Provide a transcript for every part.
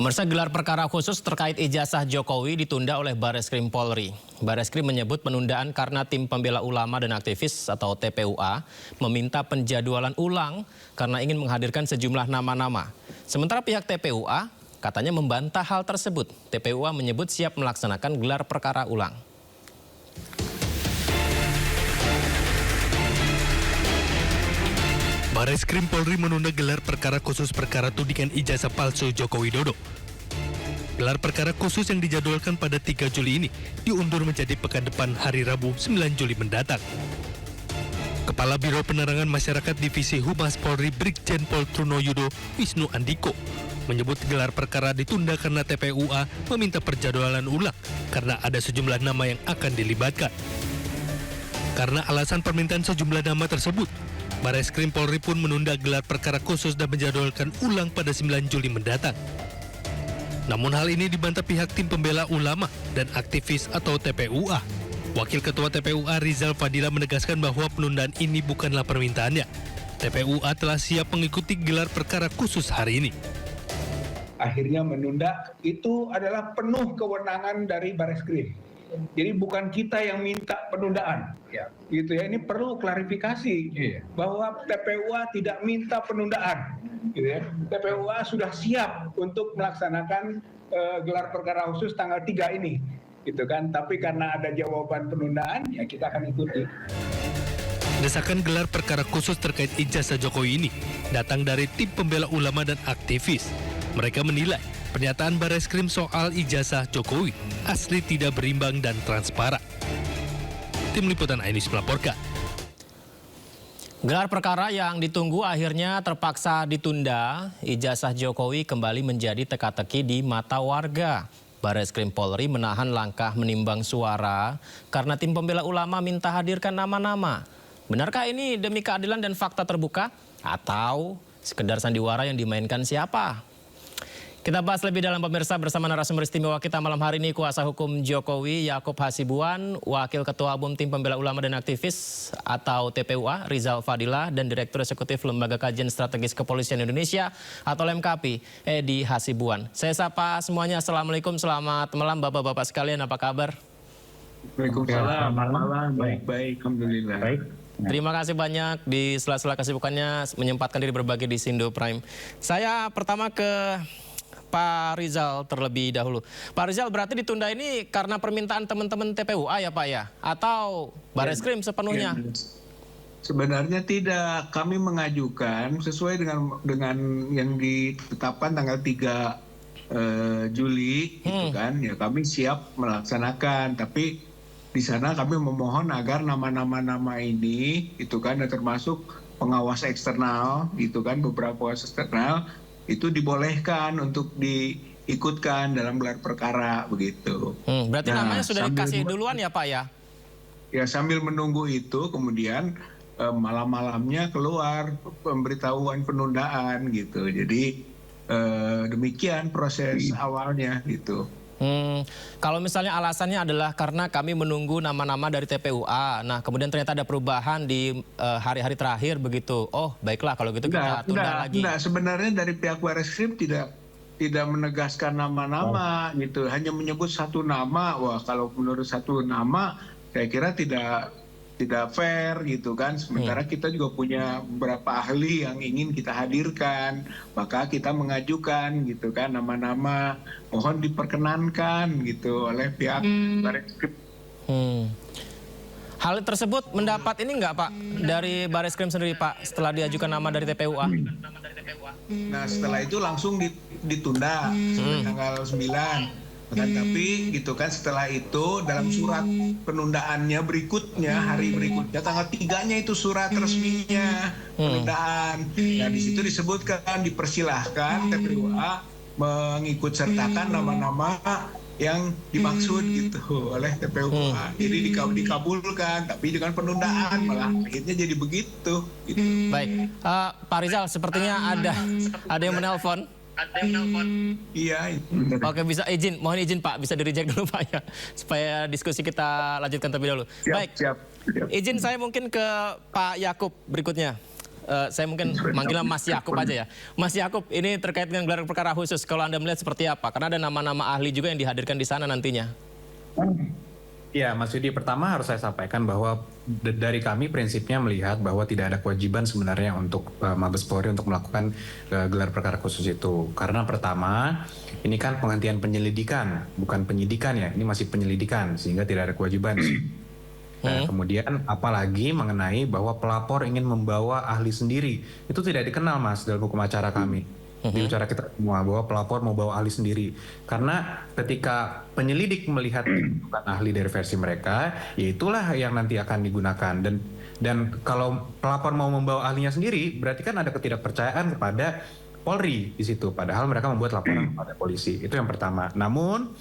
Pemirsa, gelar perkara khusus terkait ijazah Jokowi ditunda oleh Bareskrim Polri. Bareskrim menyebut penundaan karena tim pembela ulama dan aktivis atau TPUA meminta penjadwalan ulang karena ingin menghadirkan sejumlah nama-nama. Sementara pihak TPUA katanya membantah hal tersebut. TPUA menyebut siap melaksanakan gelar perkara ulang. Bareskrim Polri menunda gelar perkara khusus perkara tudingan ijazah palsu Joko Widodo. Gelar perkara khusus yang dijadwalkan pada 3 Juli ini diundur menjadi pekan depan hari Rabu 9 Juli mendatang. Kepala Biro Penerangan Masyarakat Divisi Humas Polri Brigjen Pol Trunoyudo Wisnu Andiko menyebut gelar perkara ditunda karena TPUA meminta perjadwalan ulang karena ada sejumlah nama yang akan dilibatkan. Karena alasan permintaan sejumlah nama tersebut, Bareskrim Polri pun menunda gelar perkara khusus dan menjadwalkan ulang pada 9 Juli mendatang. Namun hal ini dibantah pihak tim pembela ulama dan aktivis atau TPUA. Wakil Ketua TPUA Rizal Fadila menegaskan bahwa penundaan ini bukanlah permintaannya. TPUA telah siap mengikuti gelar perkara khusus hari ini. Akhirnya menunda itu adalah penuh kewenangan dari Bareskrim. Jadi bukan kita yang minta penundaan, gitu ya. Ini perlu klarifikasi bahwa TPUA tidak minta penundaan, gitu ya. TPUA sudah siap untuk melaksanakan gelar perkara khusus tanggal 3 ini, gitu kan. Tapi karena ada jawaban penundaan, ya kita akan ikuti. Desakan gelar perkara khusus terkait ijazah Jokowi ini datang dari tim pembela ulama dan aktivis. Mereka menilai pernyataan Bareskrim soal ijazah Jokowi asli tidak berimbang dan transparan. Tim Liputan iNews melaporkan. Gelar perkara yang ditunggu akhirnya terpaksa ditunda. Ijazah Jokowi kembali menjadi teka-teki di mata warga. Bareskrim Polri menahan langkah menimbang suara karena tim pembela ulama minta hadirkan nama-nama. Benarkah ini demi keadilan dan fakta terbuka? Atau sekedar sandiwara yang dimainkan siapa? Kita bahas lebih dalam pemirsa bersama narasumber istimewa kita malam hari ini, kuasa hukum Jokowi Yakub Hasibuan, Wakil Ketua Umum Tim Pembela Ulama dan Aktivis atau TPUA Rizal Fadila, dan Direktur Eksekutif Lembaga Kajian Strategis Kepolisian Indonesia atau LMKP Edi Hasibuan. Saya sapa semuanya, Assalamualaikum, selamat malam Bapak-Bapak sekalian, apa kabar? Waalaikumsalam, malam, baik-baik, alhamdulillah. Baik. Terima kasih banyak di sela-sela kesibukannya menyempatkan diri berbagi di Sindo Prime. Saya pertama ke Pak Rizal terlebih dahulu. Pak Rizal, berarti ditunda ini karena permintaan teman-teman TPUA ya Pak ya? Atau Bareskrim sepenuhnya? Sebenarnya tidak. Kami mengajukan sesuai dengan yang ditetapkan tanggal 3 Juli, gitu kan. Ya kami siap melaksanakan, tapi di sana kami memohon agar nama-nama ini, itu kan, termasuk pengawas eksternal, gitu kan, beberapa pengawas eksternal, itu dibolehkan untuk diikutkan dalam gelar perkara begitu. Berarti namanya sudah dikasih duluan ya Pak ya? Ya sambil menunggu itu kemudian malam-malamnya keluar pemberitahuan penundaan gitu. Jadi demikian proses awalnya gitu. Kalau misalnya alasannya adalah karena kami menunggu nama-nama dari TPUA, nah kemudian ternyata ada perubahan di hari-hari terakhir begitu. Oh baiklah kalau gitu kita tunda lagi. Enggak, sebenarnya dari pihak Bareskrim tidak menegaskan nama-nama gitu, hanya menyebut satu nama. Wah kalau menurut satu nama saya kira tidak fair gitu kan. Sementara kita juga punya beberapa ahli yang ingin kita hadirkan, maka kita mengajukan gitu kan nama-nama, mohon diperkenankan gitu oleh pihak Bareskrim. Hal tersebut mendapat ini enggak Pak dari Bareskrim sendiri Pak setelah diajukan nama dari TPUA? Nah setelah itu langsung ditunda sampai tanggal 9. Tapi gitu kan setelah itu dalam surat penundaannya berikutnya, hari berikutnya tanggal 3-nya itu surat resminya penundaan. Nah di situ disebutkan dipersilahkan TPUA mengikut sertakan nama-nama yang dimaksud gitu oleh TPUA. Jadi dikabulkan, tapi dengan penundaan malah akhirnya jadi begitu. Gitu. Baik, Pak Rizal sepertinya ada yang menelpon. Iya. Oke, bisa mohon izin Pak, bisa di-reject dulu Pak ya, supaya diskusi kita lanjutkan terlebih dahulu. Siap. Izin saya mungkin ke Pak Yakub berikutnya. Saya mungkin manggilnya Mas Yakub aja ya. Mas Yakub, ini terkait dengan gelar perkara khusus. Kalau Anda melihat seperti apa? Karena ada nama-nama ahli juga yang dihadirkan di sana nantinya. Ya, Mas Yudi, pertama harus saya sampaikan bahwa dari kami prinsipnya melihat bahwa tidak ada kewajiban sebenarnya untuk Mabes Polri untuk melakukan gelar perkara khusus itu. Karena pertama, ini kan penghentian penyelidikan, bukan penyidikan ya, ini masih penyelidikan, sehingga tidak ada kewajiban. Nah, kemudian apalagi mengenai bahwa pelapor ingin membawa ahli sendiri, itu tidak dikenal Mas dalam hukum acara kami. Di acara kita semua bahwa pelapor mau bawa ahli sendiri, karena ketika penyelidik melihat bukan ahli dari versi mereka, ya itulah yang nanti akan digunakan. Dan kalau pelapor mau membawa ahlinya sendiri, berarti kan ada ketidakpercayaan kepada Polri di situ, padahal mereka membuat laporan kepada polisi. Itu yang pertama. Namun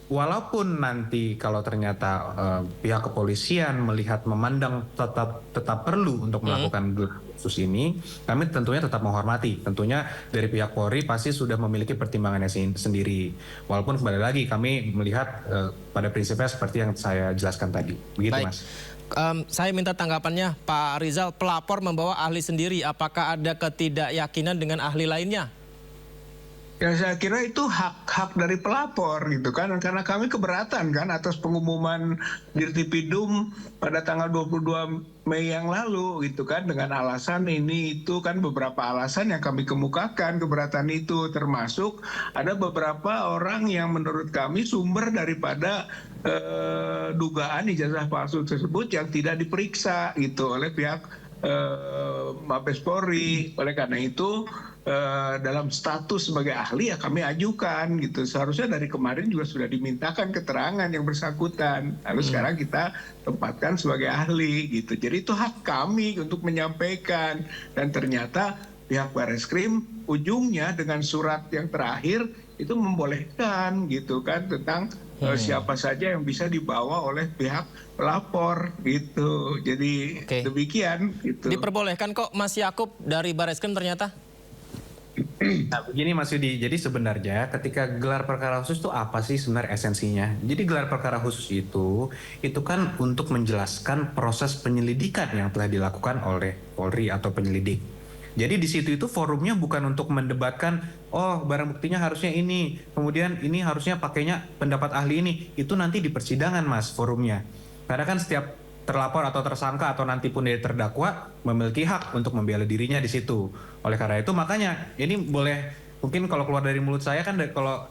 walaupun nanti kalau ternyata pihak kepolisian melihat memandang tetap perlu untuk melakukan gelar khusus ini, kami tentunya tetap menghormati. Tentunya dari pihak Polri pasti sudah memiliki pertimbangannya sendiri. Walaupun kembali lagi kami melihat pada prinsipnya seperti yang saya jelaskan tadi. Begitu. Baik. Mas. Saya minta tanggapannya Pak Rizal, pelapor membawa ahli sendiri, apakah ada ketidakyakinan dengan ahli lainnya? Ya saya kira itu hak dari pelapor gitu kan, karena kami keberatan kan atas pengumuman Dirtipidum pada tanggal 22 Mei yang lalu gitu kan, dengan alasan ini itu kan beberapa alasan yang kami kemukakan keberatan itu, termasuk ada beberapa orang yang menurut kami sumber daripada dugaan ijazah palsu tersebut yang tidak diperiksa gitu oleh pihak Mabes Polri. Oleh karena itu dalam status sebagai ahli ya kami ajukan gitu. Seharusnya dari kemarin juga sudah dimintakan keterangan yang bersangkutan. Lalu sekarang kita tempatkan sebagai ahli gitu. Jadi itu hak kami untuk menyampaikan. Dan ternyata pihak Barreskrim ujungnya dengan surat yang terakhir itu membolehkan gitu kan tentang siapa saja yang bisa dibawa oleh pihak pelapor gitu. Jadi demikian gitu. Diperbolehkan kok Mas Yakub dari Barreskrim ternyata? Nah, begini Mas Yudi, jadi sebenarnya ketika gelar perkara khusus itu apa sih sebenarnya esensinya? Jadi gelar perkara khusus itu kan untuk menjelaskan proses penyelidikan yang telah dilakukan oleh Polri atau penyelidik. Jadi di situ itu forumnya bukan untuk mendebatkan, oh barang buktinya harusnya ini, kemudian ini harusnya pakainya pendapat ahli ini. Itu nanti di persidangan Mas forumnya. Karena kan setiap terlapor atau tersangka atau nanti pun dia terdakwa memiliki hak untuk membela dirinya di situ. Oleh karena itu makanya ini boleh, mungkin kalau keluar dari mulut saya kan kalau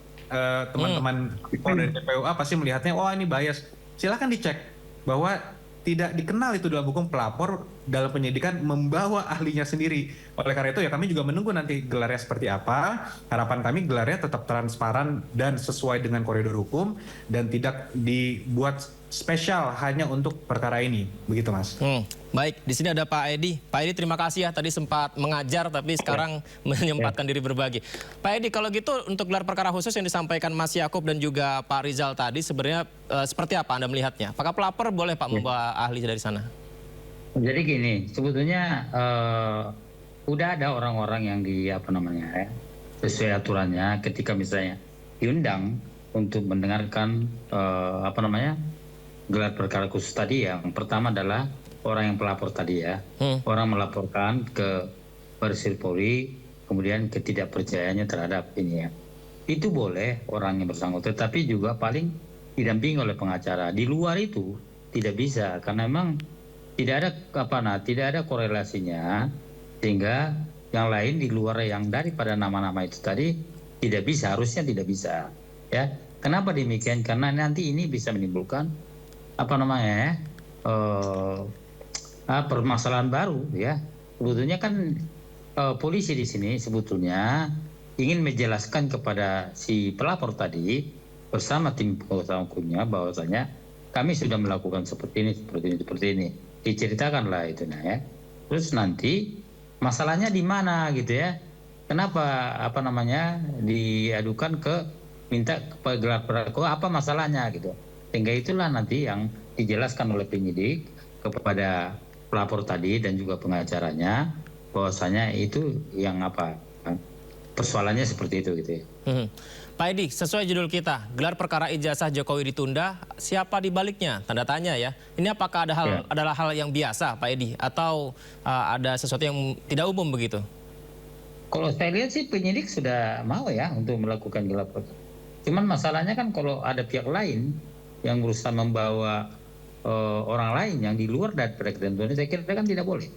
teman-teman dari TPUA pasti melihatnya wah ini bias. Silakan dicek bahwa tidak dikenal itu dalam hukum pelapor dalam penyidikan membawa ahlinya sendiri. Oleh karena itu ya kami juga menunggu nanti gelarnya seperti apa. Harapan kami gelarnya tetap transparan dan sesuai dengan koridor hukum dan tidak dibuat spesial hanya untuk perkara ini. Begitu Mas. Baik, di sini ada Pak Edi. Pak Edi terima kasih ya, tadi sempat mengajar tapi sekarang menyempatkan diri berbagi. Pak Edi, kalau gitu untuk gelar perkara khusus yang disampaikan Mas Yakub dan juga Pak Rizal tadi sebenarnya seperti apa Anda melihatnya? Apakah pelapor boleh Pak membawa ahli dari sana? Jadi gini, sebetulnya udah ada orang-orang yang sesuai aturannya ketika misalnya diundang untuk mendengarkan gelar perkara khusus tadi. Yang pertama adalah orang yang pelapor tadi ya, orang melaporkan ke Barreskrim Polri, kemudian ketidakpercayaannya terhadap ini ya, itu boleh orang yang bersangkutan, tetapi juga paling didampingi oleh pengacara. Di luar itu tidak bisa, karena memang tidak ada korelasinya, sehingga yang lain di luar yang daripada nama-nama itu tadi tidak bisa, harusnya tidak bisa ya. Kenapa demikian? Karena nanti ini bisa menimbulkan permasalahan baru ya. Sebetulnya kan polisi di sini sebetulnya ingin menjelaskan kepada si pelapor tadi bersama tim kuasa hukumnya bahwasanya kami sudah melakukan seperti ini. Diceritakanlah itu ya. Terus nanti masalahnya di mana gitu ya. Kenapa diadukan minta gelar perkara, apa masalahnya gitu. Sehingga itulah nanti yang dijelaskan oleh penyidik kepada pelapor tadi dan juga pengacaranya bahwasanya itu yang persoalannya seperti itu gitu ya. Pak Edi, sesuai judul kita, gelar perkara ijazah Jokowi ditunda, siapa di baliknya? Tanda tanya ya. Ini apakah adalah hal yang biasa, Pak Edi, atau ada sesuatu yang tidak umum begitu? Kalau saya lihat sih penyidik sudah mau ya untuk melakukan gelar perkara. Cuman masalahnya kan kalau ada pihak lain yang berusaha membawa orang lain yang di luar dari ketentuan, saya kira kan tidak boleh.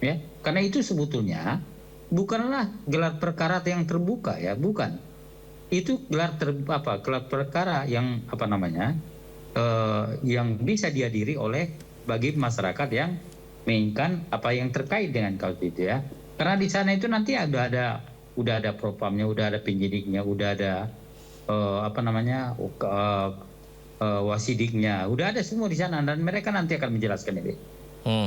Ya, karena itu sebetulnya bukanlah gelar perkara yang terbuka ya, bukan. Itu gelar perkara yang yang bisa dihadiri oleh bagi masyarakat yang menginginkan apa yang terkait dengan kasus itu ya. Karena di sana itu nanti udah ada propamnya, udah ada penyidiknya, udah ada wasidiknya, udah ada semua di sana dan mereka nanti akan menjelaskan ini.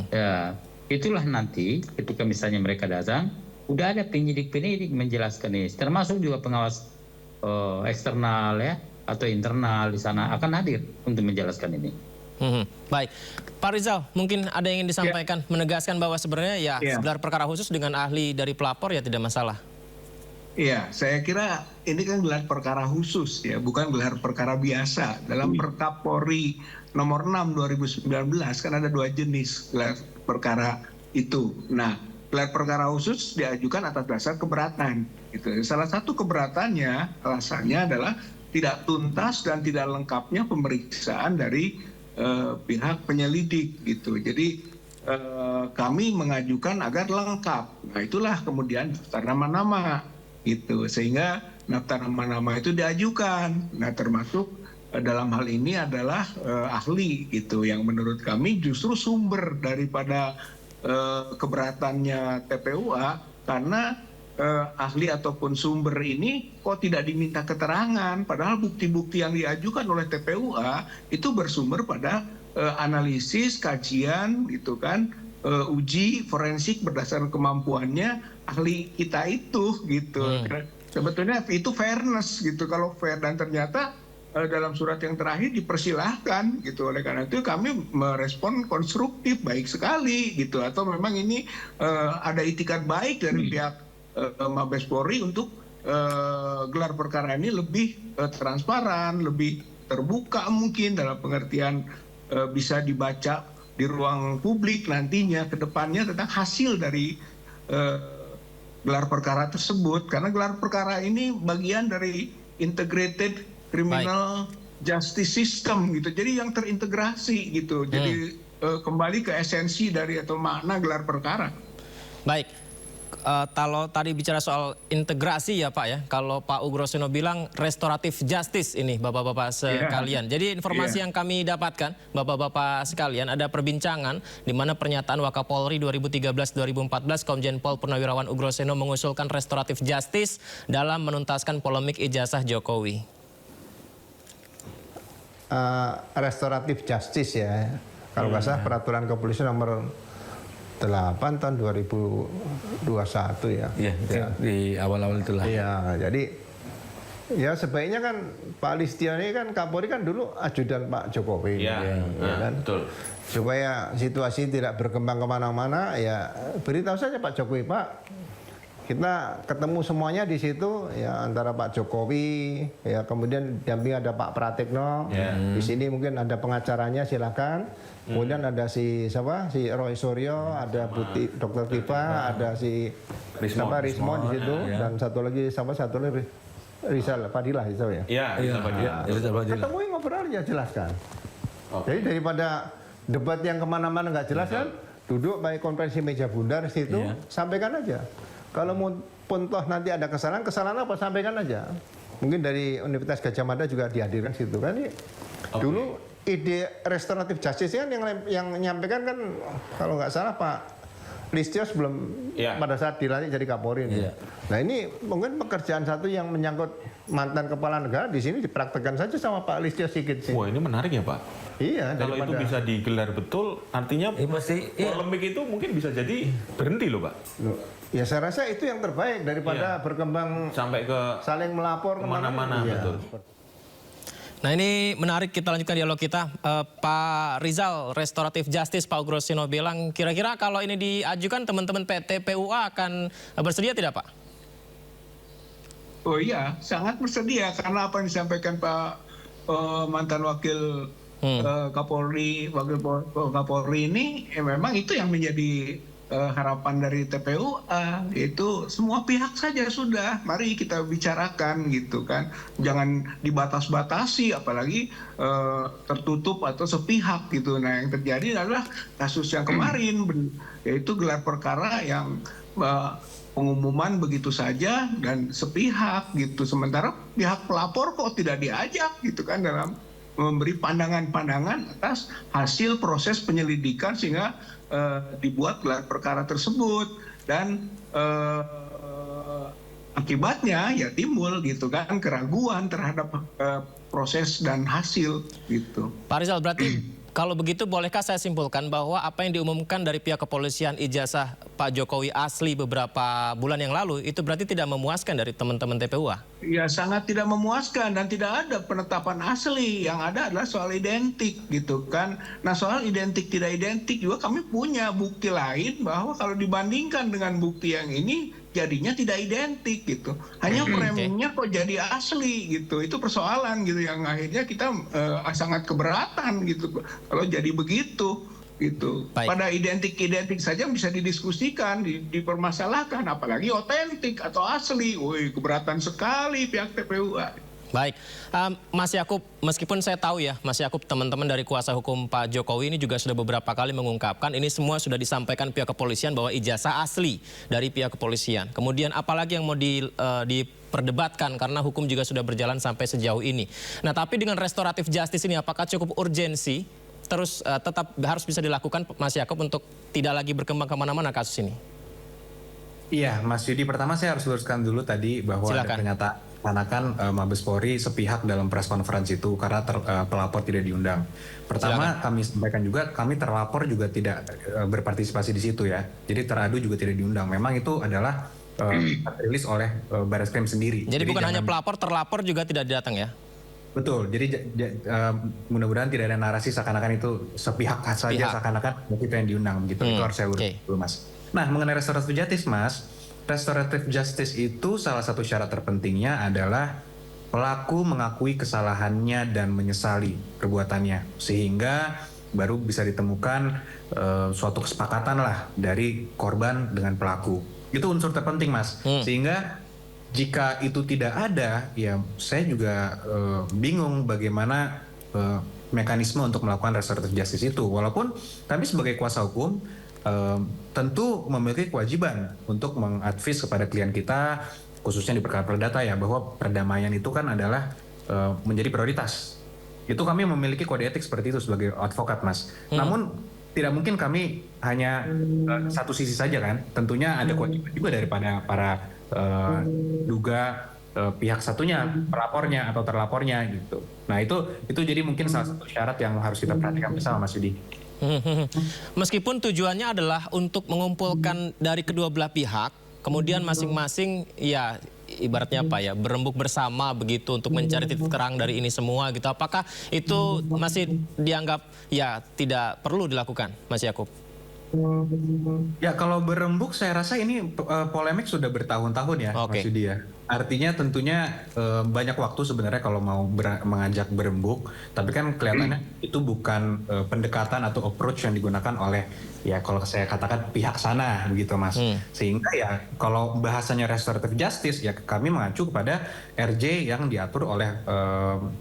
Ya, itulah nanti ketika misalnya mereka datang, udah ada penyidik-penyidik menjelaskan ini, termasuk juga pengawas eksternal ya atau internal di sana akan hadir untuk menjelaskan ini. Baik, Pak Rizal, mungkin ada yang ingin disampaikan, menegaskan bahwa sebenarnya gelar perkara khusus dengan ahli dari pelapor ya tidak masalah. Iya, saya kira ini kan gelar perkara khusus ya, bukan gelar perkara biasa. Dalam Perkapolri nomor 6 2019 kan ada 2 jenis gelar perkara itu. Nah, gelar perkara khusus diajukan atas dasar keberatan. Gitu. Salah satu keberatannya, alasannya adalah tidak tuntas dan tidak lengkapnya pemeriksaan dari pihak penyelidik. Gitu. Jadi kami mengajukan agar lengkap. Nah, itulah kemudian daftar nama-nama. Gitu. Sehingga daftar nama-nama itu diajukan. Nah, termasuk dalam hal ini adalah ahli gitu, yang menurut kami justru sumber daripada keberatannya TPUA, karena ahli ataupun sumber ini kok tidak diminta keterangan, padahal bukti-bukti yang diajukan oleh TPUA itu bersumber pada analisis, kajian gitu kan, uji forensik berdasarkan kemampuannya ahli kita itu gitu. Sebetulnya itu fairness gitu, kalau fair, dan ternyata dalam surat yang terakhir dipersilahkan gitu. Oleh karena itu kami merespon konstruktif, baik sekali gitu, atau memang ini ada itikat baik dari pihak Mabes Polri untuk gelar perkara ini lebih transparan, lebih terbuka mungkin dalam pengertian bisa dibaca di ruang publik nantinya ke depannya tentang hasil dari gelar perkara tersebut, karena gelar perkara ini bagian dari integrated criminal justice system gitu, jadi yang terintegrasi gitu. Jadi kembali ke esensi dari atau makna gelar perkara. Baik, kalau tadi bicara soal integrasi ya Pak ya, kalau Pak Ugroseno bilang restoratif justice ini Bapak-Bapak sekalian. Jadi informasi yang kami dapatkan Bapak-Bapak sekalian, ada perbincangan di mana pernyataan Wakapolri 2013-2014 Komjen Pol Purnawirawan Ugroseno mengusulkan restoratif justice dalam menuntaskan polemik ijazah Jokowi. Restoratif justice ya, kalau nggak salah peraturan kepolisian nomor 8 tahun 2021 ya. Iya, di awal-awal itulah. Iya, jadi ya sebaiknya kan Pak Listio ini kan Kapolri kan dulu ajudan Pak Jokowi. Iya, kan? betul. Supaya situasi tidak berkembang kemana-mana, ya beritahu saja Pak Jokowi, Pak, kita ketemu semuanya di situ ya, antara Pak Jokowi ya, kemudian damping ada Pak Pratikno, di sini mungkin ada pengacaranya silakan, kemudian ada si Roy Suryo, ada Dr. Tifa, ada si Rismo di situ, dan satu lagi Rizal Fadilah itu ya. Iya, Rizal Fadilah. Ketemu ngobrol aja, jelaskan. Jadi daripada debat yang kemana-mana nggak jelas kan, duduk baik konferensi meja bundar situ, sampaikan aja. Kalau pun toh nanti ada kesalahan apa sampaikan aja. Mungkin dari Universitas Gadjah Mada juga dihadirkan situ kan. Dulu ide restoratif justice kan yang menyampaikan kan kalau nggak salah Pak Listio sebelum pada saat dilantik jadi Kapolri. Nah ini mungkin pekerjaan satu yang menyangkut mantan kepala negara di sini dipraktekkan saja sama Pak Listio Sigit sih. Wah, ini menarik ya Pak. Iya. Kalau itu bisa digelar betul, artinya polemik itu mungkin bisa jadi berhenti loh Pak. Ya saya rasa itu yang terbaik daripada berkembang sampai ke saling melapor kemana-mana. Betul. Nah ini menarik, kita lanjutkan dialog kita. Pak Rizal, restoratif justice Pak Ugroseno bilang, kira-kira kalau ini diajukan teman-teman TPUA akan bersedia tidak Pak? Oh iya, sangat bersedia karena apa yang disampaikan Pak mantan Wakil Kapolri, Wakil Kapolri ini memang itu yang menjadi harapan dari TPUA, itu semua pihak saja sudah, mari kita bicarakan gitu kan, jangan dibatas-batasi, apalagi tertutup atau sepihak gitu. Nah yang terjadi adalah kasus yang kemarin, yaitu gelar perkara yang pengumuman begitu saja dan sepihak gitu, sementara pihak pelapor kok tidak diajak gitu kan dalam memberi pandangan-pandangan atas hasil proses penyelidikan sehingga dibuat gelar perkara tersebut, dan akibatnya ya timbul gitu kan keraguan terhadap proses dan hasil gitu. Pak Rizal, berarti kalau begitu bolehkah saya simpulkan bahwa apa yang diumumkan dari pihak kepolisian ijazah Pak Jokowi asli beberapa bulan yang lalu itu berarti tidak memuaskan dari teman-teman TPUA? Ya sangat tidak memuaskan dan tidak ada penetapan asli, yang ada adalah soal identik gitu kan. Nah soal identik tidak identik juga kami punya bukti lain bahwa kalau dibandingkan dengan bukti yang ini jadinya tidak identik gitu. Hanya framingnya kok jadi asli gitu. Itu persoalan gitu yang akhirnya kita sangat keberatan gitu kalau jadi begitu gitu. Baik. Pada identik saja bisa didiskusikan, dipermasalahkan, apalagi otentik atau asli. Woi, keberatan sekali pihak TPUA. Baik, Mas Yakub, meskipun saya tahu ya, Mas Yakub, teman-teman dari kuasa hukum Pak Jokowi ini juga sudah beberapa kali mengungkapkan ini semua sudah disampaikan pihak kepolisian bahwa ijazah asli dari pihak kepolisian. Kemudian apalagi yang mau diperdebatkan karena hukum juga sudah berjalan sampai sejauh ini. Nah, tapi dengan restoratif justice ini apakah cukup urgensi terus tetap harus bisa dilakukan, Mas Yakub, untuk tidak lagi berkembang kemana-mana kasus ini? Iya, Mas Yudi, pertama saya harus luruskan dulu tadi bahwa ada pernyataan Mabes Polri sepihak dalam press conference itu karena pelapor tidak diundang. Pertama, kami sampaikan juga kami terlapor juga tidak berpartisipasi di situ ya. Jadi teradu juga tidak diundang. Memang itu adalah rilis oleh Barreskrim sendiri. Jadi bukan hanya pelapor, terlapor juga tidak datang ya? Betul. Jadi mudah-mudahan tidak ada narasi seakan-akan itu sepihak saja, seakan-akan kita yang diundang begitu. Itu harus saya urus dulu, Mas. Nah, mengenai restoratif justice, Mas, restoratif justice itu salah satu syarat terpentingnya adalah pelaku mengakui kesalahannya dan menyesali perbuatannya, sehingga baru bisa ditemukan suatu kesepakatan lah dari korban dengan pelaku. Itu unsur terpenting, Mas. Sehingga jika itu tidak ada, ya saya juga bingung bagaimana mekanisme untuk melakukan restoratif justice itu. Walaupun kami sebagai kuasa hukum tentu memiliki kewajiban untuk mengadvis kepada klien kita, khususnya di perkara perdata ya, bahwa perdamaian itu kan adalah menjadi prioritas. Itu kami memiliki kode etik seperti itu sebagai advokat, Mas. Namun tidak mungkin kami hanya satu sisi saja kan. Tentunya ada kewajiban juga daripada para pihak satunya, pelapornya atau terlapornya gitu. Nah itu jadi mungkin salah satu syarat yang harus kita perhatikan bersama, Mas Yudi. Meskipun tujuannya adalah untuk mengumpulkan dari kedua belah pihak, kemudian masing-masing ya ibaratnya apa ya, berembuk bersama begitu untuk mencari titik terang dari ini semua gitu. Apakah itu masih dianggap ya tidak perlu dilakukan, Mas Yakub? Ya kalau berembuk saya rasa ini polemik sudah bertahun-tahun ya, Mas Yudi ya. Artinya tentunya banyak waktu sebenarnya kalau mau mengajak berembuk, tapi kan kelihatannya itu bukan pendekatan atau approach yang digunakan oleh ya kalau saya katakan pihak sana begitu, Mas. Sehingga ya kalau bahasanya restoratif justice ya kami mengacu kepada RJ yang diatur oleh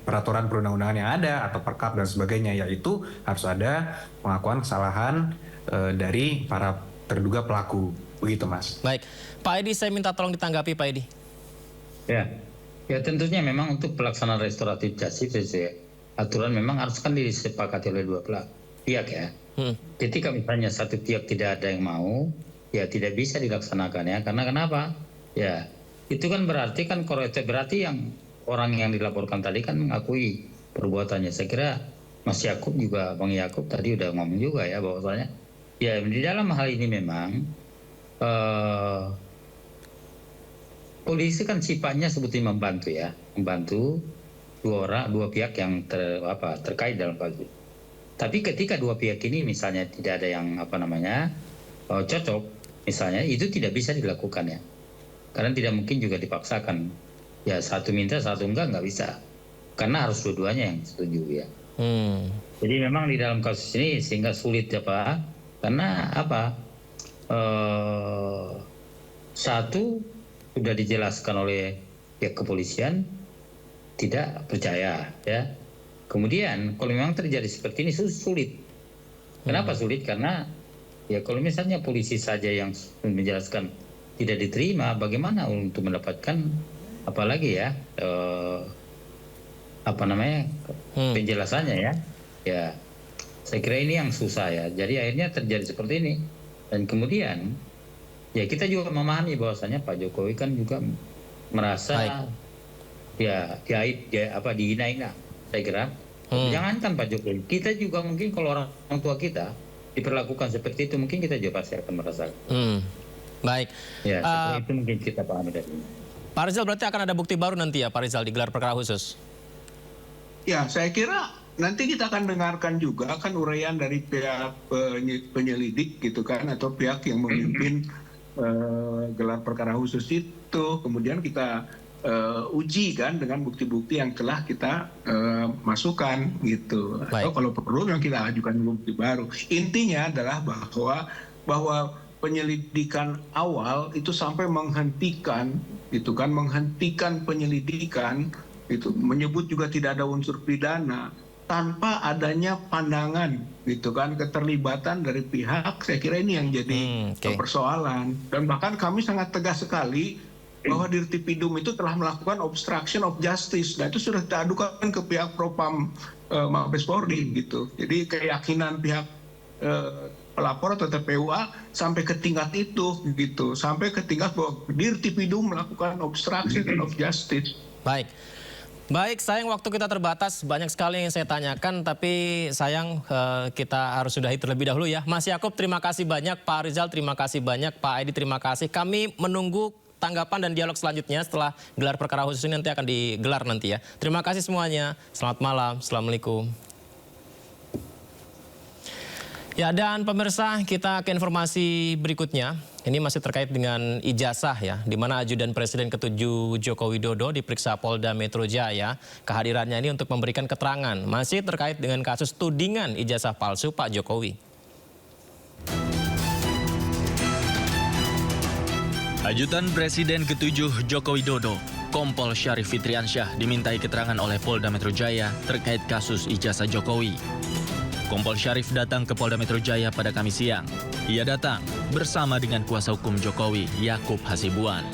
peraturan perundang-undangan yang ada atau perkap dan sebagainya, yaitu harus ada pengakuan kesalahan dari para terduga pelaku begitu, Mas. Baik, Pak Edi, saya minta tolong ditanggapi, Pak Edi. Ya tentunya memang untuk pelaksanaan restoratif justice ya, aturan memang harus kan disepakati oleh dua pihak ya. Ketika misalnya satu pihak tidak ada yang mau, ya tidak bisa dilaksanakan ya. Karena kenapa? Ya itu kan berarti kan berarti yang orang yang dilaporkan tadi kan mengakui perbuatannya. Saya kira Mas Yakub juga, Bang Yakub tadi udah ngomong juga ya bahwasanya ya di dalam hal ini memang polisi kan sifatnya sebetulnya membantu ya, membantu dua pihak yang terkait dalam kasus. Tapi ketika dua pihak ini misalnya tidak ada yang cocok, misalnya itu tidak bisa dilakukan ya, karena tidak mungkin juga dipaksakan. ya satu minta satu nggak bisa, karena harus dua-duanya yang setuju ya. Jadi memang di dalam kasus ini sehingga sulit karena satu sudah dijelaskan oleh pihak kepolisian tidak percaya ya. Kemudian kalau memang terjadi seperti ini sulit. Kenapa sulit? Karena ya kalau misalnya polisi saja yang menjelaskan tidak diterima, bagaimana untuk mendapatkan apalagi ya penjelasannya ya. Ya saya kira ini yang susah ya. Jadi akhirnya terjadi seperti ini. Dan kemudian ya kita juga memahami bahwasanya Pak Jokowi kan juga merasa dihina-hina. Saya kira jangankan Pak Jokowi, kita juga mungkin kalau orang tua kita diperlakukan seperti itu mungkin kita juga pasti akan merasakan. Baik. Ya, seperti itu mungkin kita pahami dari ini. Pak Rizal, berarti akan ada bukti baru nanti ya Pak Rizal di gelar perkara khusus? Ya, saya kira nanti kita akan dengarkan juga kan uraian dari pihak penyelidik gitu kan, atau pihak yang memimpin gelar perkara khusus itu. Kemudian kita uji kan dengan bukti-bukti yang telah kita masukkan gitu. Atau kalau perlu yang kita ajukan bukti baru. Intinya adalah bahwa penyelidikan awal itu sampai menghentikan penyelidikan itu, menyebut juga tidak ada unsur pidana tanpa adanya pandangan gitu kan, keterlibatan dari pihak. Saya kira ini yang jadi persoalan. Dan bahkan kami sangat tegas sekali bahwa Dirtipidum itu telah melakukan obstruction of justice. Nah itu sudah kita adukan ke pihak Propam Mabes Polri gitu. Jadi keyakinan pihak pelapor atau TPUA sampai ke tingkat itu gitu, sampai ke tingkat bahwa Dirtipidum melakukan obstruction of justice. Baik, sayang waktu kita terbatas, banyak sekali yang saya tanyakan, tapi sayang kita harus sudahi terlebih dahulu ya. Mas Yakub, terima kasih banyak. Pak Rizal, terima kasih banyak. Pak Edi, terima kasih. Kami menunggu tanggapan dan dialog selanjutnya setelah gelar perkara khusus ini nanti akan digelar nanti ya. Terima kasih semuanya. Selamat malam. Assalamualaikum. Ya, dan pemirsa, kita ke informasi berikutnya. Ini masih terkait dengan ijazah ya, di mana ajudan Presiden ke-7 Joko Widodo diperiksa Polda Metro Jaya. Kehadirannya ini untuk memberikan keterangan masih terkait dengan kasus tudingan ijazah palsu Pak Jokowi. Ajudan Presiden ke-7 Joko Widodo, Kompol Syarif Fitriansyah dimintai keterangan oleh Polda Metro Jaya terkait kasus ijazah Jokowi. Kompol Syarif datang ke Polda Metro Jaya pada Kamis siang. Ia datang bersama dengan kuasa hukum Jokowi, Yakub Hasibuan.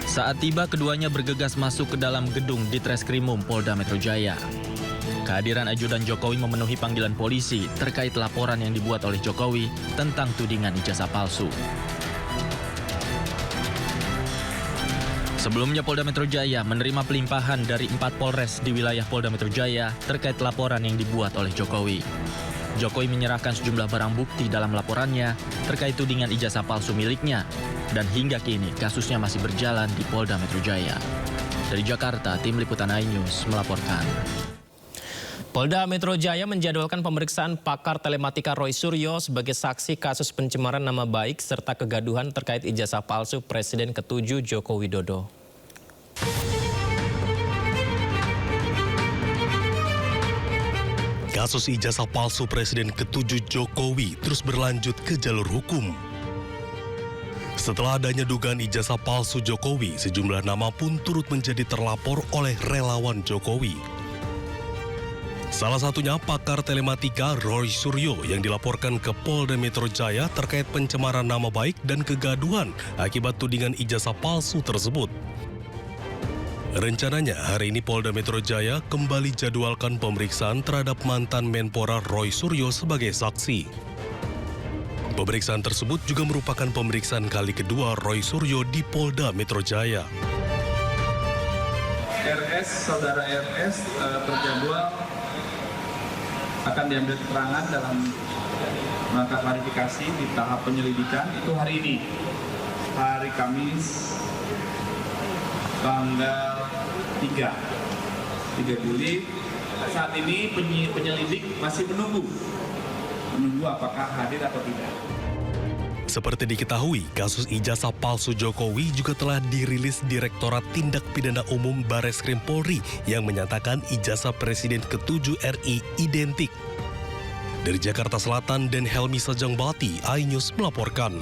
Saat tiba, keduanya bergegas masuk ke dalam gedung Ditreskrimum Polda Metro Jaya. Kehadiran ajudan Jokowi memenuhi panggilan polisi terkait laporan yang dibuat oleh Jokowi tentang tudingan ijazah palsu. Sebelumnya Polda Metro Jaya menerima pelimpahan dari 4 Polres di wilayah Polda Metro Jaya terkait laporan yang dibuat oleh Jokowi. Jokowi menyerahkan sejumlah barang bukti dalam laporannya terkait tudingan ijazah palsu miliknya, dan hingga kini kasusnya masih berjalan di Polda Metro Jaya. Dari Jakarta, Tim Liputan iNews melaporkan. Polda Metro Jaya menjadwalkan pemeriksaan pakar telematika Roy Suryo sebagai saksi kasus pencemaran nama baik serta kegaduhan terkait ijazah palsu Presiden ke-7 Joko Widodo. Kasus ijazah palsu Presiden ke-7 Jokowi terus berlanjut ke jalur hukum. Setelah adanya dugaan ijazah palsu Jokowi, sejumlah nama pun turut menjadi terlapor oleh relawan Jokowi. Salah satunya pakar telematika Roy Suryo yang dilaporkan ke Polda Metro Jaya terkait pencemaran nama baik dan kegaduhan akibat tudingan ijazah palsu tersebut. Rencananya hari ini Polda Metro Jaya kembali jadwalkan pemeriksaan terhadap mantan Menpora Roy Suryo sebagai saksi. Pemeriksaan tersebut juga merupakan pemeriksaan kali kedua Roy Suryo di Polda Metro Jaya. Saudara RS terjadwal akan diambil keterangan dalam rangka klarifikasi di tahap penyelidikan itu hari ini, hari Kamis tanggal 3 Juli. Saat ini penyelidik masih menunggu apakah hadir atau tidak. Seperti diketahui, kasus ijazah palsu Jokowi juga telah dirilis Direktorat Tindak Pidana Umum Bareskrim Polri yang menyatakan ijazah Presiden ke-7 RI identik. Dari Jakarta Selatan dan Helmi Sajangbati, iNews melaporkan.